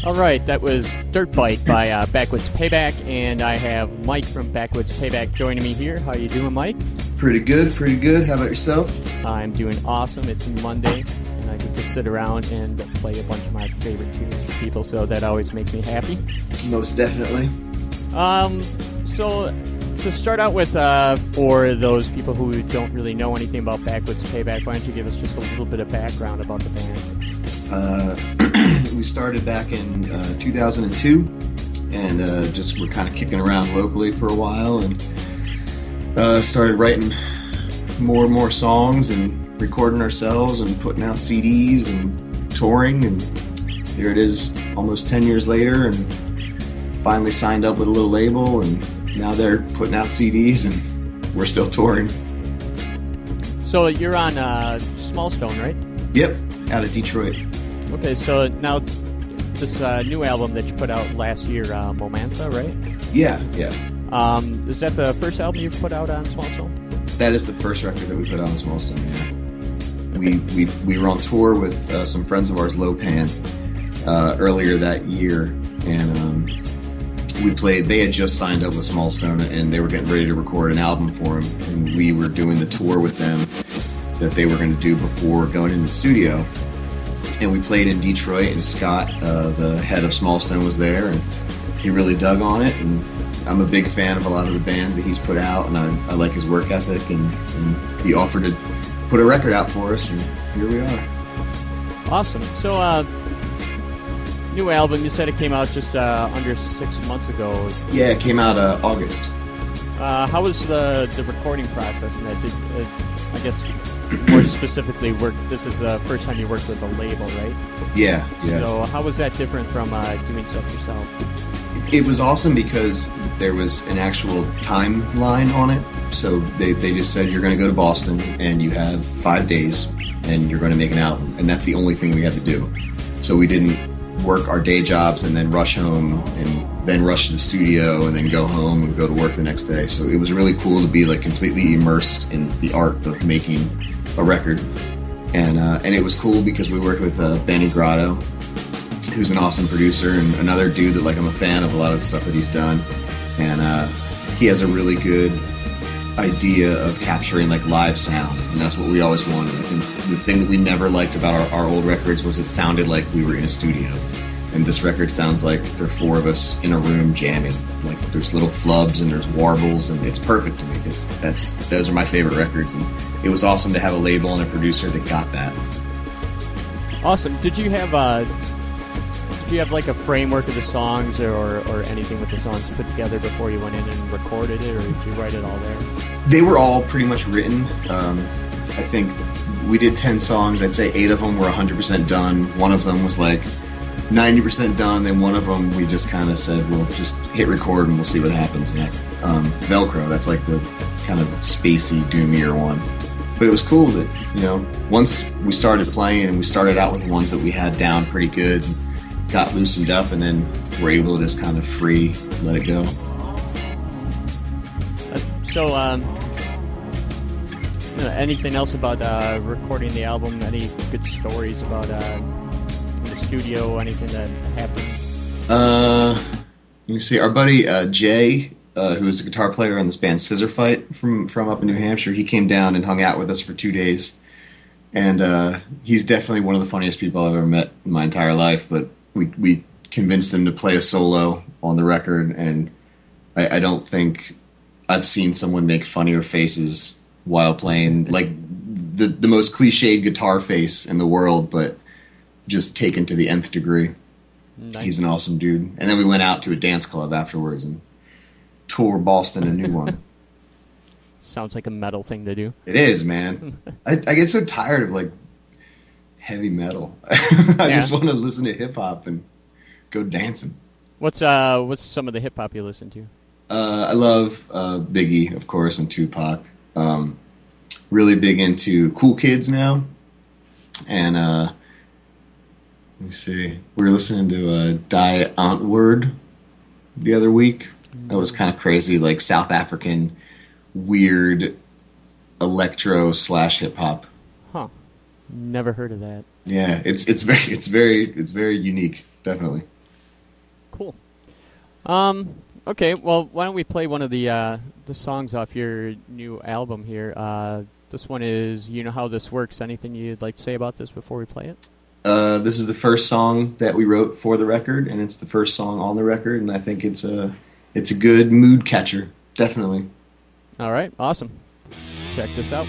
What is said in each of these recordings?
All right, that was Dirt Bike by Backwoods Payback, and I have Mike from Backwoods Payback joining me here. How you doing, Mike? Pretty good. How about yourself? I'm doing awesome. It's Monday, and I get to sit around and play a bunch of my favorite tunes with people, so that always makes me happy. Most definitely. So to start out with, for those people who don't really know anything about Backwoods Payback, why don't you give us just a little bit of background about the band? We started back in 2002, and just were kind of kicking around locally for a while, and started writing more and more songs and recording ourselves and putting out CDs and touring, and here it is almost 10 years later, and finally signed up with a little label, and now they're putting out CDs and we're still touring. So you're on Smallstone, right? Yep, out of Detroit. Okay, so now this new album that you put out last year, Momenta, right? Yeah. Is that the first album you put out on Smallstone? That is the first record that we put out on Smallstone, yeah. Okay. We were on tour with some friends of ours, Lopan, earlier that year, and we played. They had just signed up with Smallstone, and they were getting ready to record an album for them, and we were doing the tour with them that they were going to do before going in the studio. And we played in Detroit, and Scott, the head of Smallstone, was there, and he really dug on it. And I'm a big fan of a lot of the bands that he's put out, and I like his work ethic, and he offered to put a record out for us, and here we are. Awesome. So, new album, you said it came out just under 6 months ago. Yeah, it came out August. How was the recording process? And that did, I guess, more specifically, this is the first time you worked with a label, right? Yeah. So how was that different from doing stuff yourself? It was awesome because there was an actual timeline on it. So they just said, you're going to go to Boston and you have 5 days and you're going to make an album. And that's the only thing we had to do. So we didn't work our day jobs and then rush home and then rush to the studio and then go home and go to work the next day. So it was really cool to be like completely immersed in the art of making a record. And it was cool because we worked with Benny Grotto, who's an awesome producer, and another dude that like I'm a fan of a lot of the stuff that he's done. And he has a really good idea of capturing like live sound, and that's what we always wanted. I think the thing that we never liked about our old records was it sounded like we were in a studio, and this record sounds like there are four of us in a room jamming. Like there's little flubs and there's warbles, and it's perfect to me because those are my favorite records, and it was awesome to have a label and a producer that got that. Awesome. Did you have like a framework of the songs or anything with the songs put together before you went in and recorded it, or did you write it all there? They were all pretty much written. I think we did 10 songs. I'd say 8 of them were 100% done. One of them was like 90% done. Then one of them we just kind of said, we'll just hit record and we'll see what happens. And Velcro, that's like the kind of spacey, doomier one. But it was cool that, once we started playing and we started out with the ones that we had down pretty good, got loosened up, and then we're able to just kind of let it go. So, anything else about recording the album? Any good stories about in the studio? Anything that happened? Let me see. Our buddy Jay, who is a guitar player on this band Scissor Fight from up in New Hampshire, he came down and hung out with us for 2 days, and he's definitely one of the funniest people I've ever met in my entire life. But we convinced him to play a solo on the record, and I don't think I've seen someone make funnier faces while playing, like the most cliched guitar face in the world, but just taken to the nth degree. Nice. He's an awesome dude. And then we went out to a dance club afterwards and toured Boston a new one. Sounds like a metal thing to do. It is, man. I get so tired of like heavy metal. I just want to listen to hip hop and go dancing. What's some of the hip hop you listen to? I love Biggie, of course, and Tupac. Really big into Cool Kids now. And let me see. We were listening to Die Antwoord the other week. That was kind of crazy, like South African weird electro / hip hop. Huh. Never heard of that. Yeah, it's very unique, definitely. Okay, well, why don't we play one of the songs off your new album here? This one is "You Know How This Works." Anything you'd like to say about this before we play it? This is the first song that we wrote for the record, and it's the first song on the record, and I think it's a good mood catcher, definitely. All right, awesome. Check this out.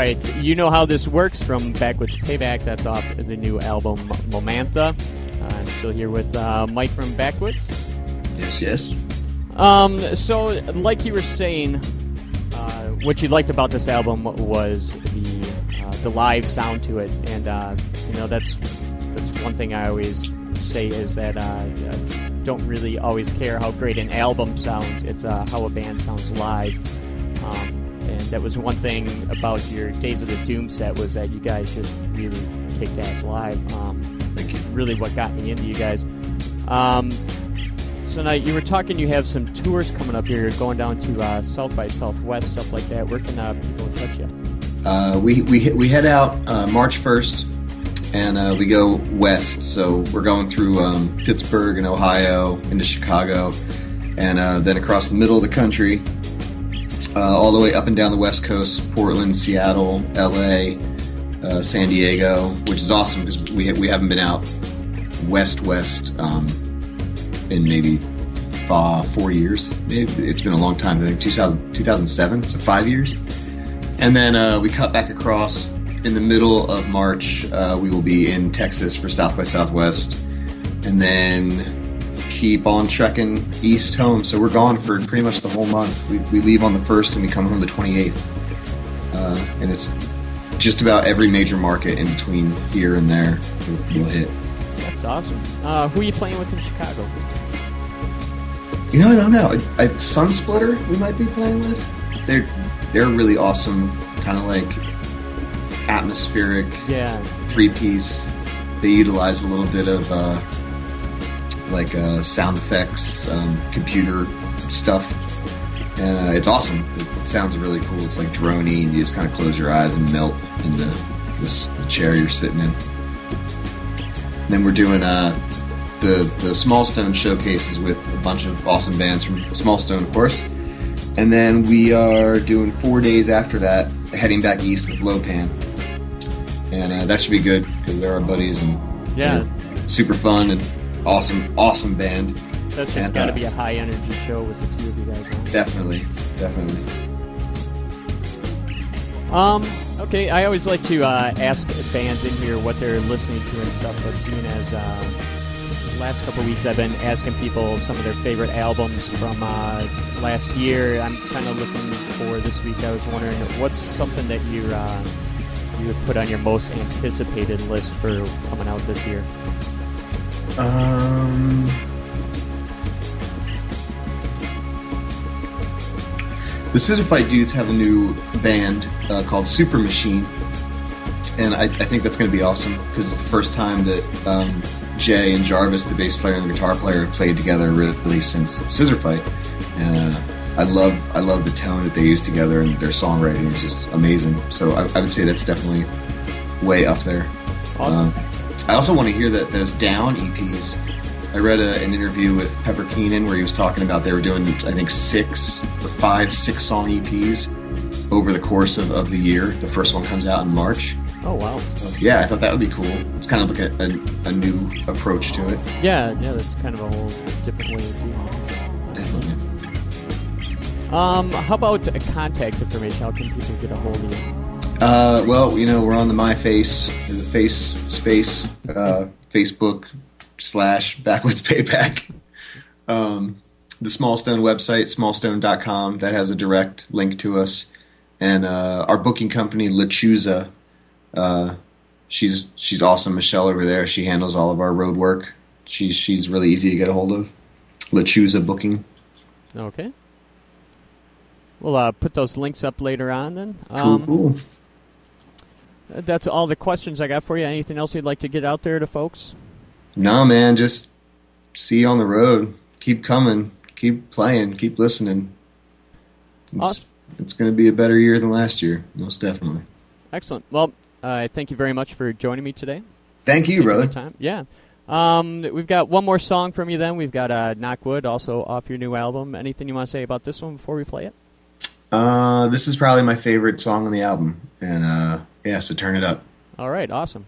right, You Know How This Works from Backwoods Payback. That's off the new album Momantha. I'm still here with Mike from Backwoods. Yes. So, like you were saying, what you liked about this album was the live sound to it, and that's one thing I always say is that I don't really always care how great an album sounds. It's how a band sounds live. And that was one thing about your Days of the Doom set, was that you guys just really kicked ass live. Thank you. Really what got me into you guys. So now you were talking, you have some tours coming up here. You're going down to South by Southwest, stuff like that. Where can people touch you? We head out March 1st, and we go west. So we're going through Pittsburgh and Ohio into Chicago, and then across the middle of the country, all the way up and down the West Coast: Portland, Seattle, LA, San Diego, which is awesome because we haven't been out west in maybe 4 years. It's been a long time. I think 2007, so 5 years. And then we cut back across in the middle of March. We will be in Texas for South by Southwest, and then keep on trekking east home. So we're gone for pretty much the whole month. We leave on the 1st and we come home the 28th. And it's just about every major market in between here and there we'll hit. That's awesome. Who are you playing with in Chicago? You know, I don't know. Sunsplitter we might be playing with. They're really awesome, kind of like atmospheric, 3-piece. They utilize a little bit of sound effects, computer stuff, and it's awesome. It sounds really cool. It's like droney, and you just kind of close your eyes and melt into the chair you're sitting in. And then we're doing the Small Stone showcases with a bunch of awesome bands from Small Stone, of course. And then we are doing 4 days after that, heading back east with Lopan. And that should be good, because they're our buddies, and they're super fun and awesome band. That's just got to be a high-energy show with the two of you guys on. Definitely. Okay, I always like to ask bands in here what they're listening to and stuff, but seeing as the last couple of weeks I've been asking people some of their favorite albums from last year, I'm kind of looking for this week. I was wondering, what's something that you would put on your most anticipated list for coming out this year? The Scissor Fight Dudes have a new band called Super Machine, and I think that's going to be awesome, because it's the first time that Jay and Jarvis, the bass player and the guitar player, have played together really since Scissor Fight. And I love the tone that they use together, and their songwriting is just amazing. So I would say that's definitely way up there. Awesome. I also want to hear those Down EPs. I read an interview with Pepper Keenan where he was talking about they were doing, I think, 6 song EPs over the course of the year. The first one comes out in March. Oh, wow. So, yeah, I thought that would be cool. It's kind of like a new approach to it. Yeah, that's kind of a whole different way of doing it. Definitely. How about contact information? How can people get a hold of you? Well, we're on the MyFace, the Facebook / Backwoods Payback. The Small Stone website, smallstone.com, that has a direct link to us. And our booking company, Lechuza, she's awesome. Michelle over there, she handles all of our road work. She's really easy to get a hold of. Lechuza Booking. Okay. We'll put those links up later on then. Cool. That's all the questions I got for you. Anything else you'd like to get out there to folks? No, man, just see you on the road. Keep coming. Keep playing. Keep listening. Awesome. It's going to be a better year than last year, most definitely. Excellent. Well, thank you very much for joining me today. Thank you, brother. Time. Yeah. We've got one more song from you then. We've got Knockwood, also off your new album. Anything you want to say about this one before we play it? This is probably my favorite song on the album. And, so turn it up. All right, awesome.